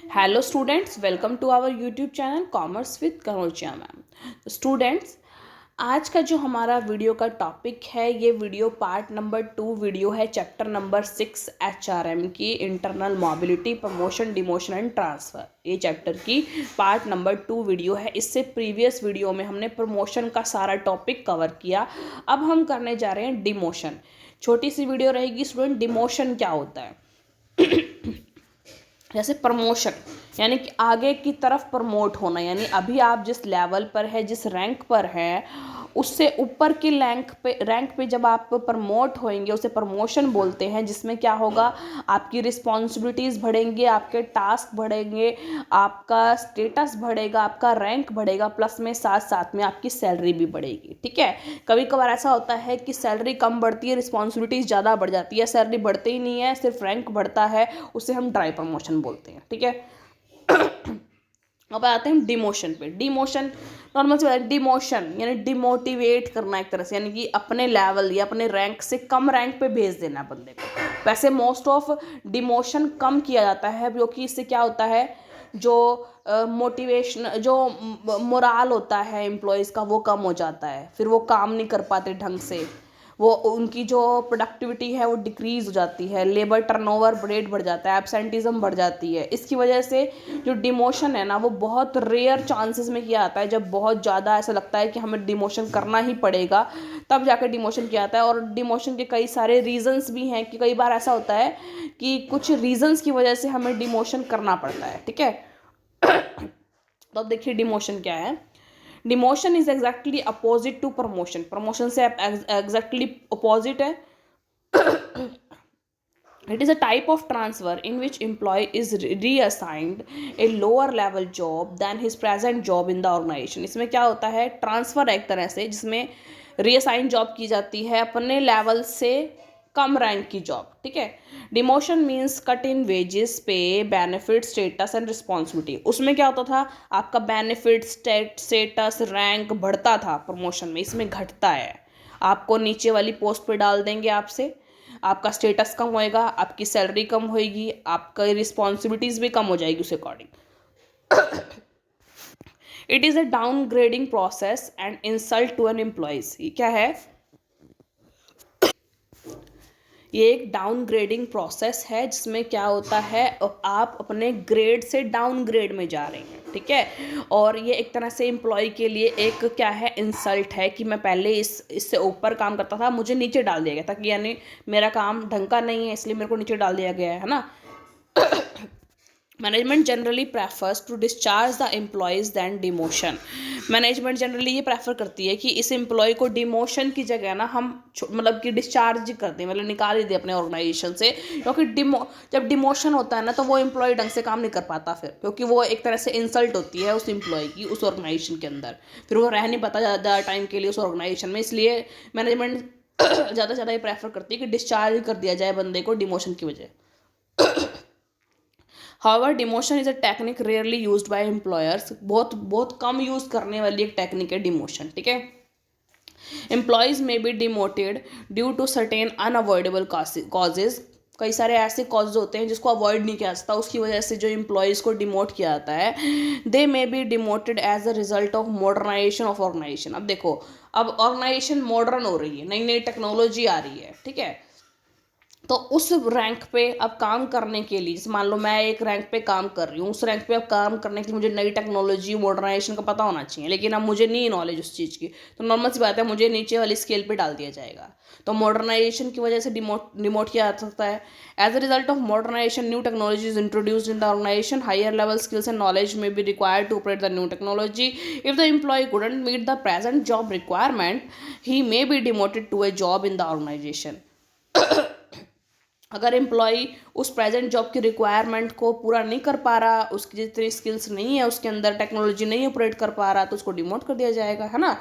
Hello students, welcome to our YouTube channel commerce with Kanaujia ma'am. Students, आज का जो हमारा वीडियो का टॉपिक है, ये वीडियो पार्ट नंबर 2 वीडियो है चैप्टर नंबर 6 HRM की internal mobility, promotion, demotion and transfer. ये चैप्टर की पार्ट नंबर 2 वीडियो है। इससे प्रीवियस वीडियो में हमने प्रमोशन का सारा टॉपिक कवर किया। अब हम करने जा रहे हैं डिमोशन। छोटी सी वीडियो रहेगी स्टूडेंट। डिमोशन क्या होता है? जैसे प्रमोशन यानी कि आगे की तरफ प्रमोट होना, यानी अभी आप जिस लेवल पर है, जिस रैंक पर हैं, उससे ऊपर की रैंक पे जब आप प्रमोट होएंगे उसे प्रमोशन बोलते हैं। जिसमें क्या होगा, आपकी रिस्पॉन्सिबिलिटीज़ बढ़ेंगे, आपके टास्क बढ़ेंगे, आपका स्टेटस बढ़ेगा, आपका रैंक बढ़ेगा, प्लस में साथ साथ में आपकी सैलरी भी बढ़ेगी। ठीक है। कभी कभार ऐसा होता है कि सैलरी कम बढ़ती है, रिस्पॉन्सिबिलिटीज़ ज़्यादा बढ़ जाती है, सैलरी बढ़ती ही नहीं है, सिर्फ रैंक बढ़ता है, उसे हम ड्राई प्रमोशन बोलते हैं। ठीक है। अब आते हैं डिमोशन पे। डिमोशन नॉर्मल से डिमोशन यानी डिमोटिवेट करना एक तरह से, यानी कि अपने लेवल या अपने रैंक से कम रैंक पे भेज देना बंदे को। वैसे मोस्ट ऑफ डिमोशन कम किया जाता है, क्योंकि इससे क्या होता है, जो मोटिवेशन, जो मोराल होता है एम्प्लॉयज़ का, वो कम हो जाता है। फिर वो काम नहीं कर पाते ढंग से, वो उनकी जो प्रोडक्टिविटी है वो डिक्रीज़ हो जाती है, लेबर टर्नओवर रेट बढ़ जाता है, एब्सेंटिज्म बढ़ जाती है। इसकी वजह से जो डिमोशन है ना, वो बहुत रेयर चांसेस में किया जाता है। जब बहुत ज़्यादा ऐसा लगता है कि हमें डिमोशन करना ही पड़ेगा, तब जाकर डिमोशन किया जाता है। और डिमोशन के कई सारे रीजंस भी हैं, कि कई बार ऐसा होता है कि कुछ रीजंस की वजह से हमें डिमोशन करना पड़ता है। ठीक है। तो अब देखिए डिमोशन क्या है। Demotion is exactly opposite to promotion. Promotion से एग्जैक्टली अपोजिट है। It is a type of transfer in which employee is reassigned a lower level job than his present job in the organization. इसमें क्या होता है, transfer एक तरह से, जिसमें रीअसाइन जॉब की जाती है अपने लेवल से कम रैंक की जॉब। ठीक है। Demotion means cut in wages, पे, बेनिफिट, स्टेटस एंड रिस्पॉन्सिबिलिटी। उसमें क्या होता था, आपका बेनिफिट, स्टेटस, रैंक बढ़ता था प्रमोशन में। इसमें घटता है, आपको नीचे वाली पोस्ट पे डाल देंगे, आपसे आपका स्टेटस कम होएगा, आपकी सैलरी कम होएगी, आपका रिस्पॉन्सिबिलिटीज़ भी कम हो जाएगी उस according. It is a downgrading process and insult to an employees. ये क्या है, ये एक डाउनग्रेडिंग प्रोसेस है, जिसमें क्या होता है, आप अपने ग्रेड से डाउन ग्रेड में जा रहे हैं। ठीक है। और ये एक तरह से एम्प्लॉय के लिए एक क्या है, इंसल्ट है, कि मैं पहले इससे ऊपर काम करता था, मुझे नीचे डाल दिया गया था, कि यानी मेरा काम ढंग का नहीं है, इसलिए मेरे को नीचे डाल दिया गया है ना। Management generally prefers to discharge the employees than demotion. Management generally ये प्रेफर करती है कि इस एम्प्लॉय को डिमोशन की जगह ना हम मतलब कि डिस्चार्ज कर दें, मतलब निकाल ही दें अपने ऑर्गेनाइजेशन से। क्योंकि जब डिमोशन होता है ना, तो वो एम्प्लॉय ढंग से काम नहीं कर पाता फिर, क्योंकि वो एक तरह से इंसल्ट होती है उस एम्प्लॉय की उस ऑर्गेनाइजेशन के अंदर। फिर वो रह नहीं पाता ज़्यादा टाइम के लिए उस ऑर्गेनाइजेशन में। इसलिए मैनेजमेंट ज़्यादा से ज़्यादा ये प्रेफर करती है कि डिस्चार्ज कर दिया जाए बंदे को डिमोशन की वजह। However, demotion is a technique rarely used by employers. बहुत बहुत कम यूज़ करने वाली एक टेक्निक है डिमोशन। ठीक है। एम्प्लॉयज़ में be demoted due to certain unavoidable causes. कई सारे ऐसे कॉजेज होते हैं जिसको अवॉइड नहीं किया जाता, उसकी वजह से जो एम्प्लॉयज़ को डिमोट किया जाता है। They may be demoted as a result of modernisation of organisation. अब देखो, अब ऑर्गेनाइजेशन मॉडर्न हो रही है, नई नई टेक्नोलॉजी आ रही है। ठीक है। तो उस रैंक पे अब काम करने के लिए, जैसे मान लो मैं एक रैंक पे काम कर रही हूँ, उस रैंक पे अब काम करने के लिए मुझे नई टेक्नोलॉजी, मॉडर्नाइजेशन का पता होना चाहिए, लेकिन अब मुझे नहीं नॉलेज उस चीज़ की, तो नॉर्मल सी बात है, मुझे नीचे वाली स्केल पे डाल दिया जाएगा। तो मॉडर्नाइजेशन की वजह से डिमोट किया जा सकता है। As a result of modernisation, new technology is introduced in the organisation, higher level skills and knowledge may be required to operate the new technology. If the employee couldn't meet the present job requirement, he may be demoted to a job in the organisation. अगर employee उस present job की requirement को पूरा नहीं कर पा रहा, उसकी जितनी स्किल्स नहीं है, उसके अंदर टेक्नोलॉजी नहीं ऑपरेट कर पा रहा, तो उसको डिमोट कर दिया जाएगा, है ना।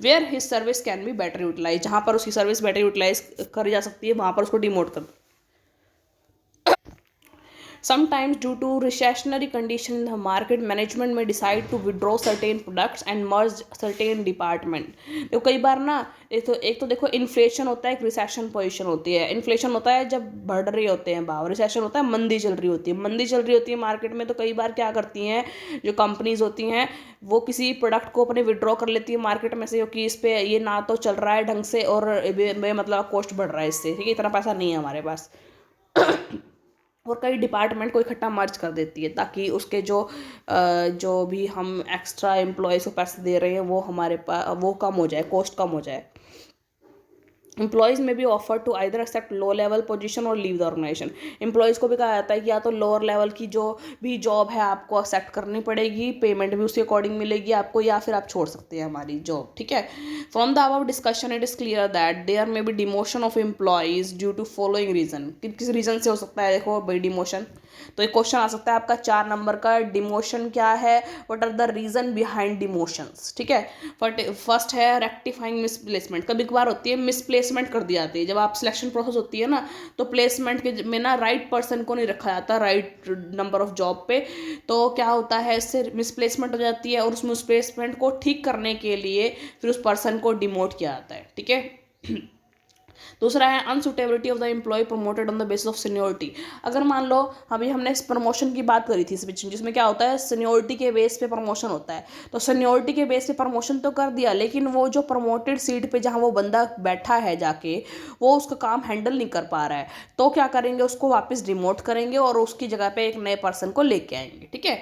Where his service can be better utilise, जहाँ पर उसकी सर्विस बेटर यूटिलाइज करी जा सकती है, वहाँ पर उसको डिमोट कर। Sometimes due to recessionary condition in the market, management may decide to withdraw certain products and merge certain department. तो कई बार ना एक तो देखो इन्फ्लेशन होता है, एक रिसेशन पोजीशन होती है। इन्फ्लेशन होता है जब बढ़ रहे होते हैं भाव, रिसेशन होता है मंदी चल रही होती है। मंदी चल रही होती है मार्केट में, तो कई बार क्या करती हैं जो कंपनीज होती हैं वो किसी प्रोडक्ट को अपने विड्रॉ कर लेती है मार्केट में से, क्योंकि इस पे ये ना तो चल रहा है ढंग से और मतलब कॉस्ट बढ़ रहा है इससे, ठीक है, इतना पैसा नहीं है हमारे पास। और कई डिपार्टमेंट को इकट्ठा मर्ज कर देती है ताकि उसके जो भी हम एक्स्ट्रा एम्प्लॉयज़ को पैसे दे रहे हैं वो हमारे पास वो कम हो जाए, कॉस्ट कम हो जाए। एम्प्लॉयज़ में भी offer to either accept low level position और लीव द ऑर्गेनाइजेशन। एम्प्लॉयज़ को भी कहा जाता है कि या तो लोअर लेवल की जो भी जॉब है आपको एक्सेप्ट करनी पड़ेगी, पेमेंट भी उसके अकॉर्डिंग मिलेगी आपको, या फिर आप छोड़ सकते हैं हमारी जॉब, ठीक है। From the above discussion it is clear that there may be demotion of employees due to following reason. किस रीज़न से हो सकता है, देखो भाई डिमोशन, तो एक क्वेश्चन आ सकता है आपका 4 नंबर का, डिमोशन क्या है, what are the reason behind demotions, ठीक है। फर्स्ट है रेक्टिफाइंग मिसप्लेसमेंट। कभी कभार होती है मिसप्लेसमेंट कर दी जाती है, जब आप सिलेक्शन प्रोसेस होती है ना तो प्लेसमेंट के में ना राइट पर्सन को नहीं रखा जाता राइट नंबर ऑफ जॉब पे, तो क्या होता है इससे मिसप्लेसमेंट हो जाती है और उस मिसप्लेसमेंट को ठीक करने के लिए फिर उस पर्सन को डिमोट किया जाता है, ठीक है। दूसरा है unsuitability of the employ promoted on the basis of seniority. अगर मान लो अभी हमने इस प्रमोशन की बात करी थी इस बीच, जिसमें क्या होता है सीनियोरिटी के बेस पे प्रमोशन होता है, तो सीनियोरिटी के बेस पे प्रमोशन तो कर दिया, लेकिन वो जो प्रमोटेड सीट पे जहाँ वो बंदा बैठा है जाके वो उसका काम हैंडल नहीं कर पा रहा है, तो क्या करेंगे, उसको वापस डिमोट करेंगे और उसकी जगह पे एक नए पर्सन को लेके आएंगे, ठीक है।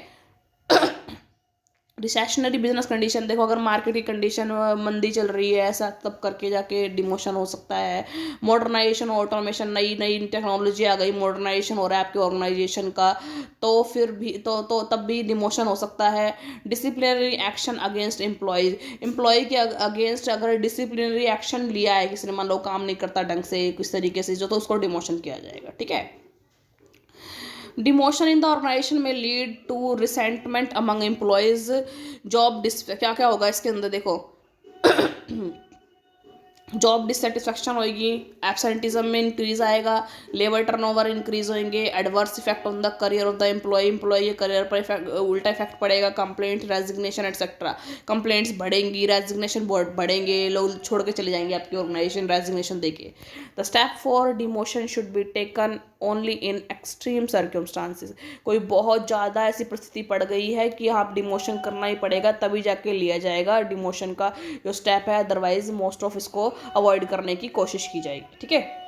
रिसेशनरी बिजनेस कंडीशन, देखो अगर मार्केट की कंडीशन मंदी चल रही है ऐसा, तब करके जाके डिमोशन हो सकता है। मॉडर्नाइजेशन ऑटोमेशन, नई नई टेक्नोलॉजी आ गई, मॉडर्नाइजेशन हो रहा है आपके ऑर्गेनाइजेशन का, तो फिर भी तो तब भी डिमोशन हो सकता है। Disciplinary action against employees, employee के अगेंस्ट अगर डिसिप्लिनरी एक्शन लिया है किसी ने, मान लो काम नहीं करता ढंग से किस तरीके से, जो तो उसको डिमोशन किया जाएगा, ठीक है। डिमोशन इन द ऑर्गेनाइजेशन में lead to resentment among employees, job क्या क्या होगा इसके अंदर, देखो जॉब डिससेटिस्फैक्शन होगी, एब्सेंटिज्म में इंक्रीज आएगा, लेबर टर्नओवर इंक्रीज होंगे, adverse effect on the career of the employee के करियर पर उल्टा इफेक्ट पड़ेगा, कंप्लेंट, रेजिग्नेशन एटसेट्रा, कंप्लेंट्स बढ़ेंगी, रेजिग्नेशन बढ़ेंगे, लोग छोड़ के चले जाएंगे आपकी ऑर्गेनाइजेशन रेजिग्नेशन देके। The step for demotion should be taken only in extreme circumstances, कोई बहुत ज़्यादा ऐसी परिस्थिति पड़ गई है कि आप डिमोशन करना ही पड़ेगा, तभी जाके लिया जाएगा डिमोशन का जो स्टेप है, अदरवाइज मोस्ट ऑफ इसको अवॉइड करने की कोशिश की जाएगी, ठीक है।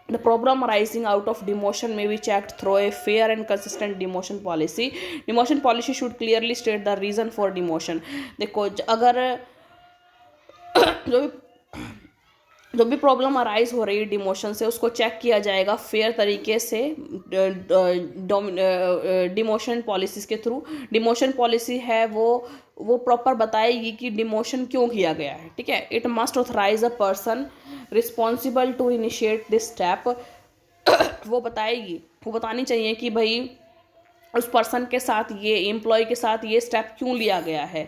The problem arising out of demotion may be checked through a fair and consistent demotion policy. Demotion policy should clearly state the reason for demotion. देखो अगर जो भी प्रॉब्लम अराइज हो रही है डिमोशन से, उसको चेक किया जाएगा फेयर तरीके से डिमोशन पॉलिसीज़ के थ्रू। डिमोशन पॉलिसी है वो प्रॉपर बताएगी कि डिमोशन क्यों किया गया है, ठीक है। It must authorise a person responsible to initiate this step, वो बतानी चाहिए कि भाई उस पर्सन के साथ ये एम्प्लॉय के साथ ये स्टेप क्यों लिया गया है।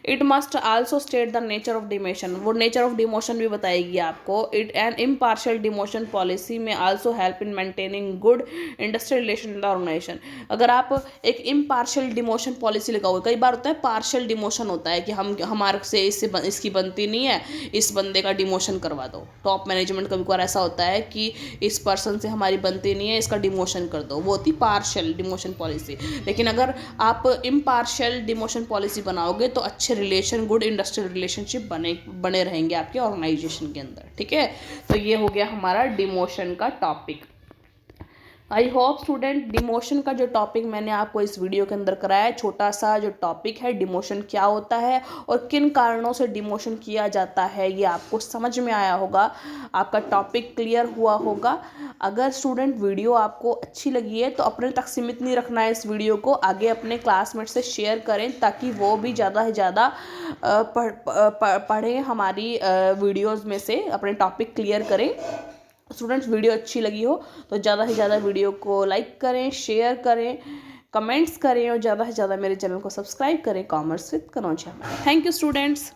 It must also state the nature of demotion, वो नेचर ऑफ डिमोशन भी बताएगी आपको। It an impartial demotion policy में also help in maintaining good industrial relation in the organisation. अगर आप एक इम्पार्शियल डिमोशन पॉलिसी लगाओगे, कई बार होता है पार्शियल डिमोशन होता है कि हमारे से इसकी बनती नहीं है, इस बंदे का डिमोशन करवा दो। टॉप मैनेजमेंट कभी कभार ऐसा होता है कि इस पर्सन से हमारी बनती नहीं है, इसका डिमोशन कर दो, वो होती पार्शियल डिमोशन पॉलिसी। लेकिन अगर आप इम्पार्शियल डिमोशन पॉलिसी बनाओगे तो अच्छे रिलेशन, गुड इंडस्ट्रियल रिलेशनशिप बने रहेंगे आपके ऑर्गेनाइजेशन के अंदर, ठीक है। तो ये हो गया हमारा डिमोशन का topic. I hope student demotion का जो टॉपिक मैंने आपको इस वीडियो के अंदर कराया है, छोटा सा जो टॉपिक है डिमोशन क्या होता है और किन कारणों से डिमोशन किया जाता है, ये आपको समझ में आया होगा, आपका टॉपिक क्लियर हुआ होगा। अगर स्टूडेंट वीडियो आपको अच्छी लगी है तो अपने तक सीमित नहीं रखना है, इस वीडियो को आगे अपने क्लासमेट से शेयर करें ताकि वो भी ज़्यादा से ज़्यादा पढ़ें हमारी वीडियोज़ में से, अपने टॉपिक क्लियर करें। स्टूडेंट्स वीडियो अच्छी लगी हो तो ज़्यादा से ज़्यादा वीडियो को लाइक करें, शेयर करें, कमेंट्स करें और ज़्यादा से ज़्यादा मेरे चैनल को सब्सक्राइब करें, commerce with Kanaujia. Thank you students.